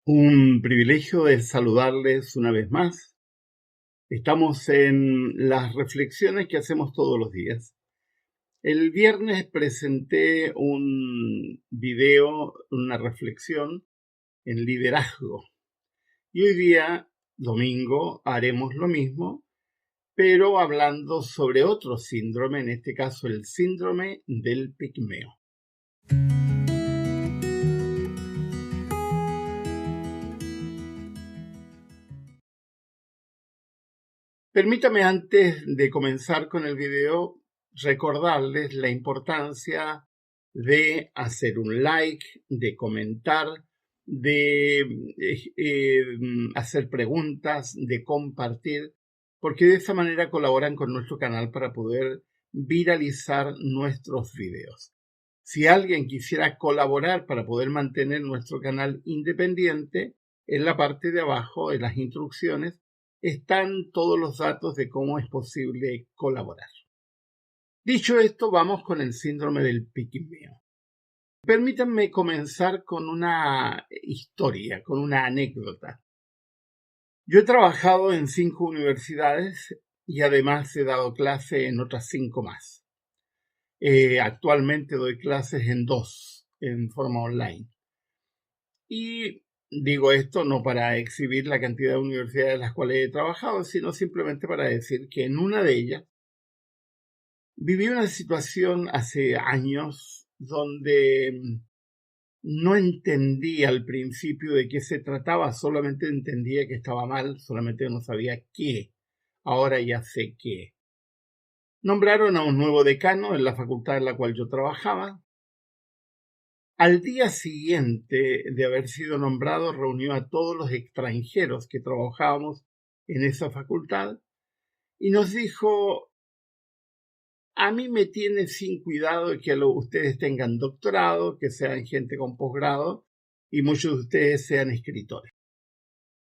Un privilegio de saludarles una vez más. Estamos en las reflexiones que hacemos todos los días. El viernes presenté un video, una reflexión en liderazgo. Y hoy día, domingo, haremos lo mismo, pero hablando sobre otro síndrome, en este caso el síndrome del pigmeo. Permítame antes de comenzar con el video recordarles la importancia de hacer un like, de comentar, de hacer preguntas, de compartir, porque de esa manera colaboran con nuestro canal para poder viralizar nuestros videos. Si alguien quisiera colaborar para poder mantener nuestro canal independiente, en la parte de abajo, en las instrucciones, están todos los datos de cómo es posible colaborar. Dicho esto, vamos con el síndrome del pigmeo. Permítanme comenzar con una historia, con una anécdota. Yo he trabajado en 5 universidades y además he dado clase en otras 5 más. Actualmente doy clases en 2, en forma online. Y digo esto no para exhibir la cantidad de universidades en las cuales he trabajado, sino simplemente para decir que en una de ellas viví una situación hace años donde no entendía al principio de qué se trataba, solamente entendía que estaba mal, solamente no sabía qué. Ahora ya sé qué. Nombraron a un nuevo decano en la facultad en la cual yo trabajaba. Al día siguiente de haber sido nombrado, reunió a todos los extranjeros que trabajábamos en esa facultad y nos dijo: a mí me tiene sin cuidado de que ustedes tengan doctorado, que sean gente con posgrado y muchos de ustedes sean escritores.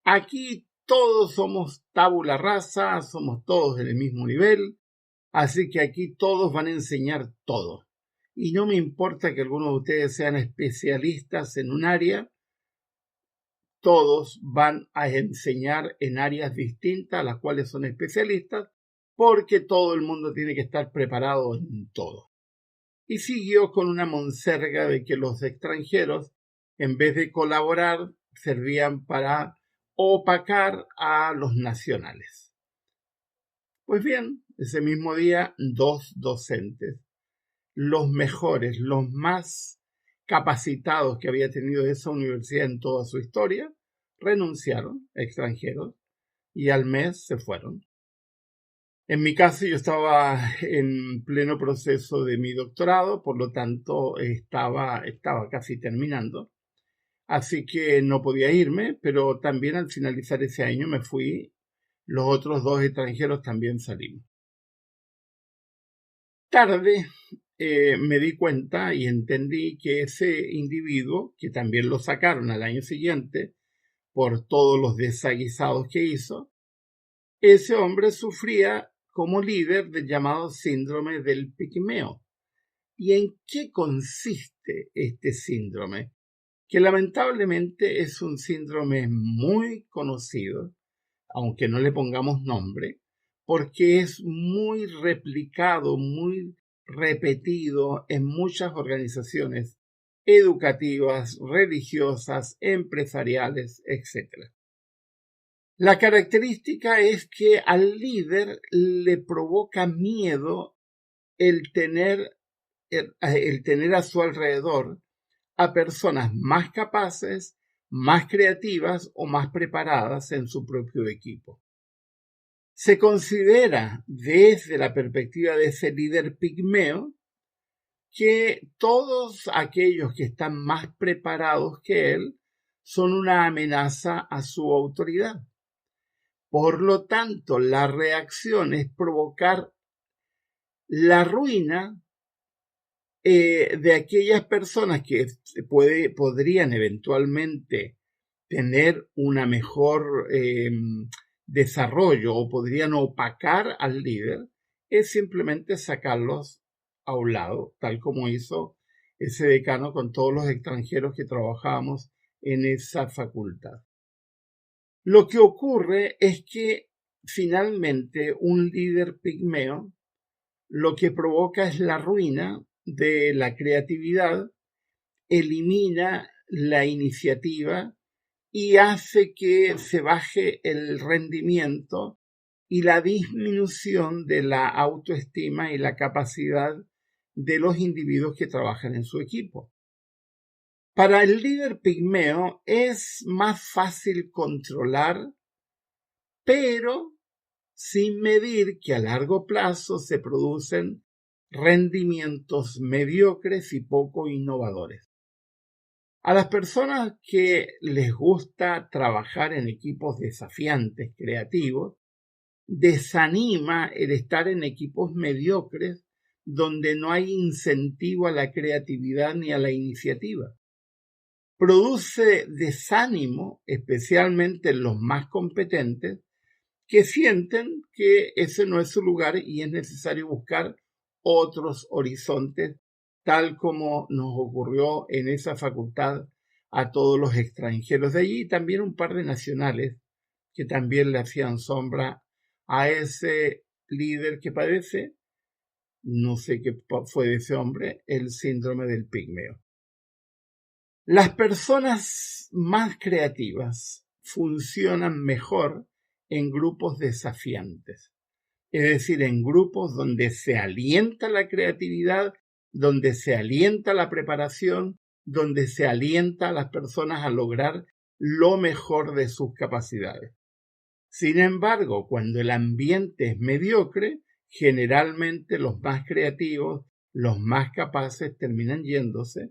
Aquí todos somos tabula rasa, somos todos del mismo nivel, así que aquí todos van a enseñar todo. Y no me importa que algunos de ustedes sean especialistas en un área, todos van a enseñar en áreas distintas a las cuales son especialistas, porque todo el mundo tiene que estar preparado en todo. Y siguió con una monserga de que los extranjeros, en vez de colaborar, servían para opacar a los nacionales. Pues bien, ese mismo día, 2 docentes, los mejores, los más capacitados que había tenido esa universidad en toda su historia, renunciaron, extranjeros, y al mes se fueron. En mi caso, yo estaba en pleno proceso de mi doctorado, por lo tanto estaba casi terminando, así que no podía irme, pero también al finalizar ese año me fui. Los otros 2 extranjeros también salimos. Tarde me di cuenta y entendí que ese individuo, que también lo sacaron al año siguiente por todos los desaguisados que hizo, ese hombre sufría como líder del llamado síndrome del pigmeo. ¿Y en qué consiste este síndrome? Que lamentablemente es un síndrome muy conocido, aunque no le pongamos nombre, porque es muy replicado, muy repetido en muchas organizaciones educativas, religiosas, empresariales, etc. La característica es que al líder le provoca miedo el tener a su alrededor a personas más capaces, más creativas o más preparadas en su propio equipo. Se considera desde la perspectiva de ese líder pigmeo que todos aquellos que están más preparados que él son una amenaza a su autoridad. Por lo tanto, la reacción es provocar la ruina de aquellas personas que podrían eventualmente tener una mejor desarrollo o podrían opacar al líder, es simplemente sacarlos a un lado, tal como hizo ese decano con todos los extranjeros que trabajábamos en esa facultad. Lo que ocurre es que finalmente un líder pigmeo lo que provoca es la ruina de la creatividad, elimina la iniciativa y hace que se baje el rendimiento y la disminución de la autoestima y la capacidad de los individuos que trabajan en su equipo. Para el líder pigmeo es más fácil controlar, pero sin medir que a largo plazo se producen rendimientos mediocres y poco innovadores. A las personas que les gusta trabajar en equipos desafiantes, creativos, desanima el estar en equipos mediocres donde no hay incentivo a la creatividad ni a la iniciativa. Produce desánimo, especialmente en los más competentes, que sienten que ese no es su lugar y es necesario buscar otros horizontes, tal como nos ocurrió en esa facultad a todos los extranjeros de allí y también un par de nacionales que también le hacían sombra a ese líder que padece, no sé qué fue de ese hombre, el síndrome del pigmeo. Las personas más creativas funcionan mejor en grupos desafiantes, es decir, en grupos donde se alienta la creatividad, donde se alienta la preparación, donde se alienta a las personas a lograr lo mejor de sus capacidades. Sin embargo, cuando el ambiente es mediocre, generalmente los más creativos, los más capaces terminan yéndose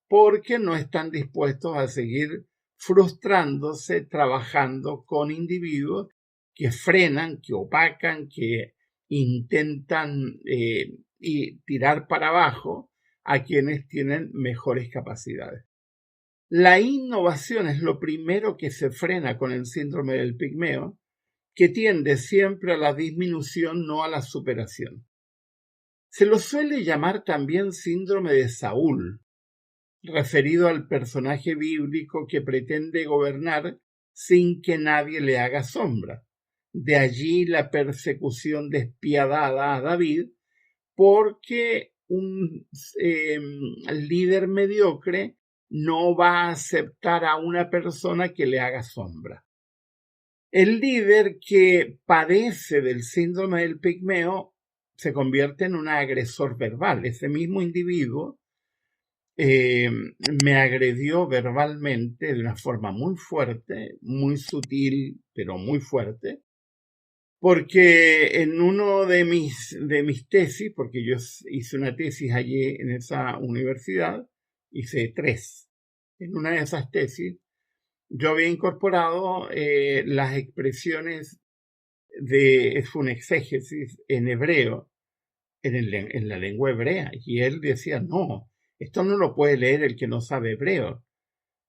porque no están dispuestos a seguir frustrándose trabajando con individuos que frenan, que opacan, que intentan y tirar para abajo a quienes tienen mejores capacidades. La innovación es lo primero que se frena con el síndrome del pigmeo, que tiende siempre a la disminución, no a la superación. Se lo suele llamar también síndrome de Saúl, referido al personaje bíblico que pretende gobernar sin que nadie le haga sombra. De allí la persecución despiadada a David, porque un líder mediocre no va a aceptar a una persona que le haga sombra. El líder que padece del síndrome del pigmeo se convierte en un agresor verbal. Ese mismo individuo me agredió verbalmente de una forma muy fuerte, muy sutil, pero muy fuerte, porque en uno de mis tesis, porque yo hice una tesis allí en esa universidad, hice 3. En una de esas tesis, yo había incorporado las expresiones fue un exégesis en hebreo, en la lengua hebrea, y él decía, no, esto no lo puede leer el que no sabe hebreo.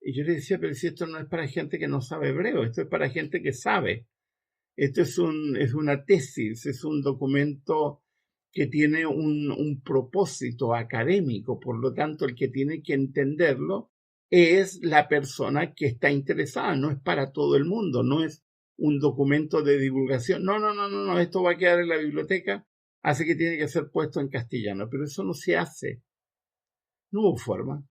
Y yo le decía, pero si esto no es para gente que no sabe hebreo, esto es para gente que sabe. Esto es una tesis, es un documento que tiene un propósito académico, por lo tanto el que tiene que entenderlo es la persona que está interesada, no es para todo el mundo, no es un documento de divulgación. No, esto va a quedar en la biblioteca, así que tiene que ser puesto en castellano, pero eso no se hace. No hubo forma.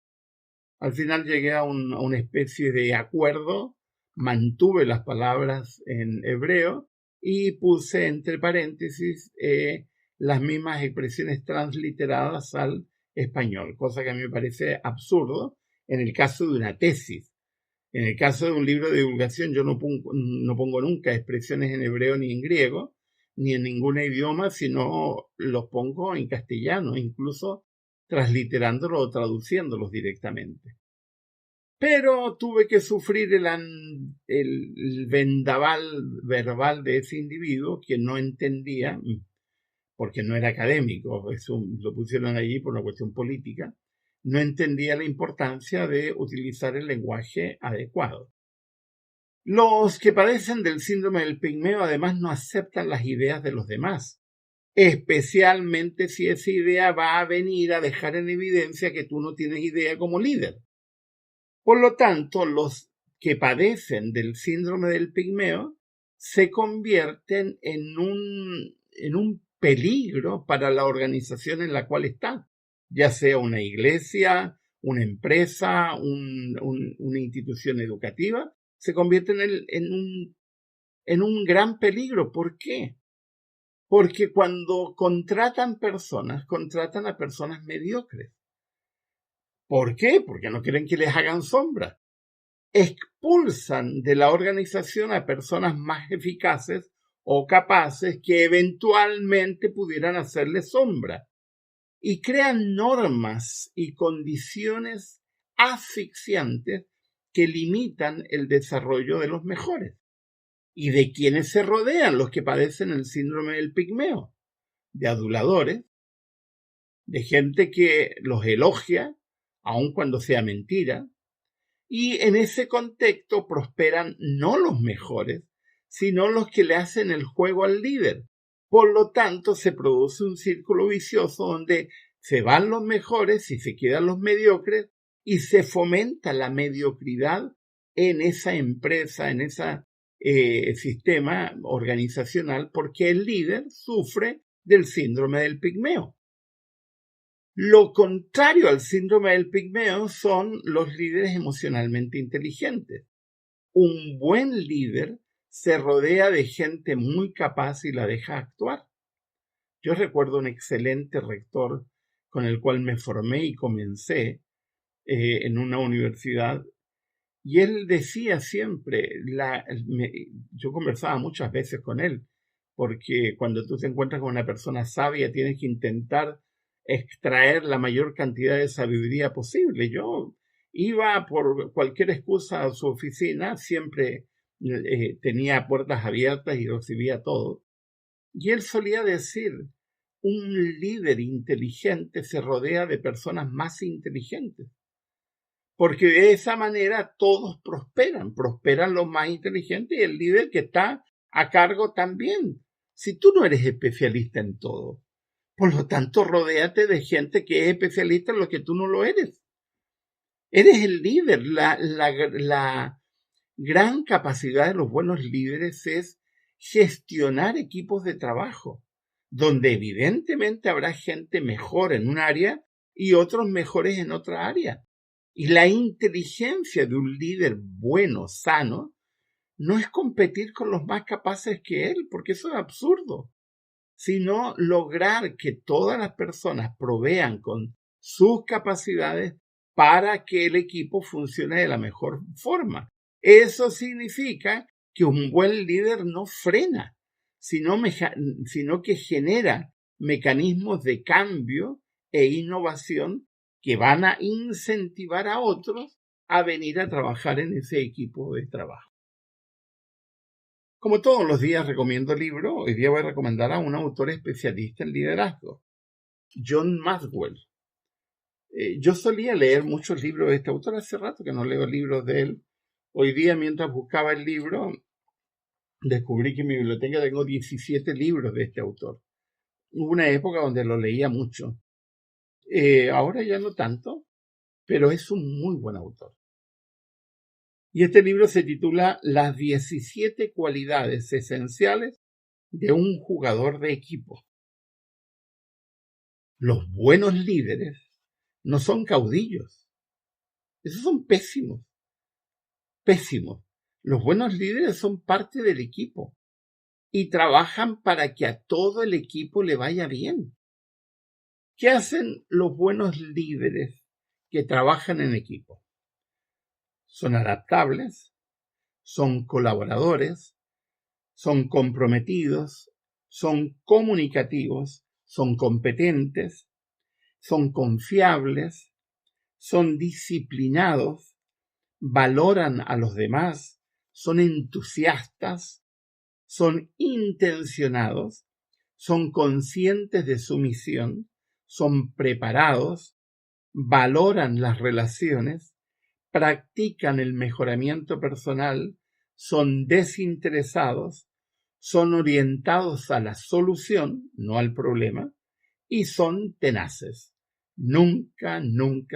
Al final llegué a una especie de acuerdo, mantuve las palabras en hebreo y puse entre paréntesis las mismas expresiones transliteradas al español, cosa que a mí me parece absurdo en el caso de una tesis. En el caso de un libro de divulgación yo no pongo nunca expresiones en hebreo ni en griego, ni en ningún idioma, sino los pongo en castellano, incluso transliterándolos o traduciéndolos directamente. Pero tuve que sufrir el vendaval verbal de ese individuo que no entendía, porque no era académico, eso lo pusieron allí por una cuestión política, no entendía la importancia de utilizar el lenguaje adecuado. Los que padecen del síndrome del pigmeo además no aceptan las ideas de los demás, especialmente si esa idea va a venir a dejar en evidencia que tú no tienes idea como líder. Por lo tanto, los que padecen del síndrome del pigmeo se convierten en un peligro para la organización en la cual están, ya sea una iglesia, una empresa, una institución educativa, se convierten en un gran peligro. ¿Por qué? Porque cuando contratan a personas mediocres. ¿Por qué? Porque no quieren que les hagan sombra. Expulsan de la organización a personas más eficaces o capaces que eventualmente pudieran hacerle sombra y crean normas y condiciones asfixiantes que limitan el desarrollo de los mejores. ¿Y de quienes se rodean los que padecen el síndrome del pigmeo? De aduladores, de gente que los elogia, aun cuando sea mentira, y en ese contexto prosperan no los mejores, sino los que le hacen el juego al líder. Por lo tanto, se produce un círculo vicioso donde se van los mejores y se quedan los mediocres y se fomenta la mediocridad en esa empresa, en ese sistema organizacional, porque el líder sufre del síndrome del pigmeo. Lo contrario al síndrome del pigmeo son los líderes emocionalmente inteligentes. Un buen líder se rodea de gente muy capaz y la deja actuar. Yo recuerdo un excelente rector con el cual me formé y comencé en una universidad, y él decía siempre, yo conversaba muchas veces con él, porque cuando tú te encuentras con una persona sabia tienes que intentar extraer la mayor cantidad de sabiduría posible. Yo iba por cualquier excusa a su oficina, siempre tenía puertas abiertas y recibía todo. Y él solía decir, un líder inteligente se rodea de personas más inteligentes, porque de esa manera todos prosperan los más inteligentes y el líder que está a cargo también. Si tú no eres especialista en todo, por lo tanto, rodéate de gente que es especialista en lo que tú no lo eres. Eres el líder. La gran capacidad de los buenos líderes es gestionar equipos de trabajo, donde evidentemente habrá gente mejor en un área y otros mejores en otra área. Y la inteligencia de un líder bueno, sano, no es competir con los más capaces que él, porque eso es absurdo, sino lograr que todas las personas provean con sus capacidades para que el equipo funcione de la mejor forma. Eso significa que un buen líder no frena, sino que genera mecanismos de cambio e innovación que van a incentivar a otros a venir a trabajar en ese equipo de trabajo. Como todos los días recomiendo libros, hoy día voy a recomendar a un autor especialista en liderazgo, John Maxwell. Yo solía leer muchos libros de este autor, hace rato que no leo libros de él. Hoy día, mientras buscaba el libro, descubrí que en mi biblioteca tengo 17 libros de este autor. Hubo una época donde lo leía mucho. Ahora ya no tanto, pero es un muy buen autor. Y este libro se titula Las 17 cualidades esenciales de un jugador de equipo. Los buenos líderes no son caudillos. Esos son pésimos. Pésimos. Los buenos líderes son parte del equipo y trabajan para que a todo el equipo le vaya bien. ¿Qué hacen los buenos líderes que trabajan en equipo? Son adaptables, son colaboradores, son comprometidos, son comunicativos, son competentes, son confiables, son disciplinados, valoran a los demás, son entusiastas, son intencionados, son conscientes de su misión, son preparados, valoran las relaciones, practican el mejoramiento personal, son desinteresados, son orientados a la solución, no al problema, y son tenaces. Nunca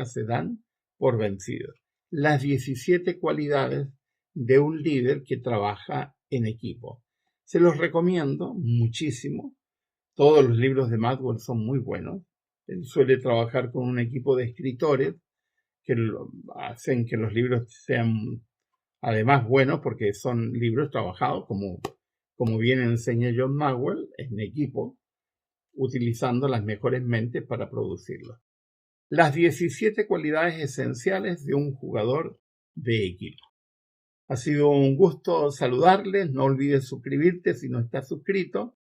se dan por vencidos. las 17 cualidades de un líder que trabaja en equipo. Se los recomiendo muchísimo. Todos los libros de Maxwell son muy buenos. Él suele trabajar con un equipo de escritores que hacen que los libros sean además buenos porque son libros trabajados, como bien enseña John Maxwell, en equipo, utilizando las mejores mentes para producirlos. Las 17 cualidades esenciales de un jugador de equipo. Ha sido un gusto saludarles. No olvides suscribirte si no estás suscrito,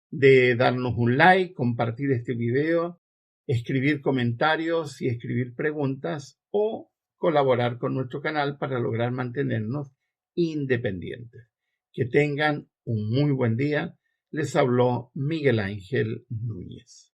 de darnos un like, compartir este video, escribir comentarios y escribir preguntas o colaborar con nuestro canal para lograr mantenernos independientes. Que tengan un muy buen día. Les habló Miguel Ángel Núñez.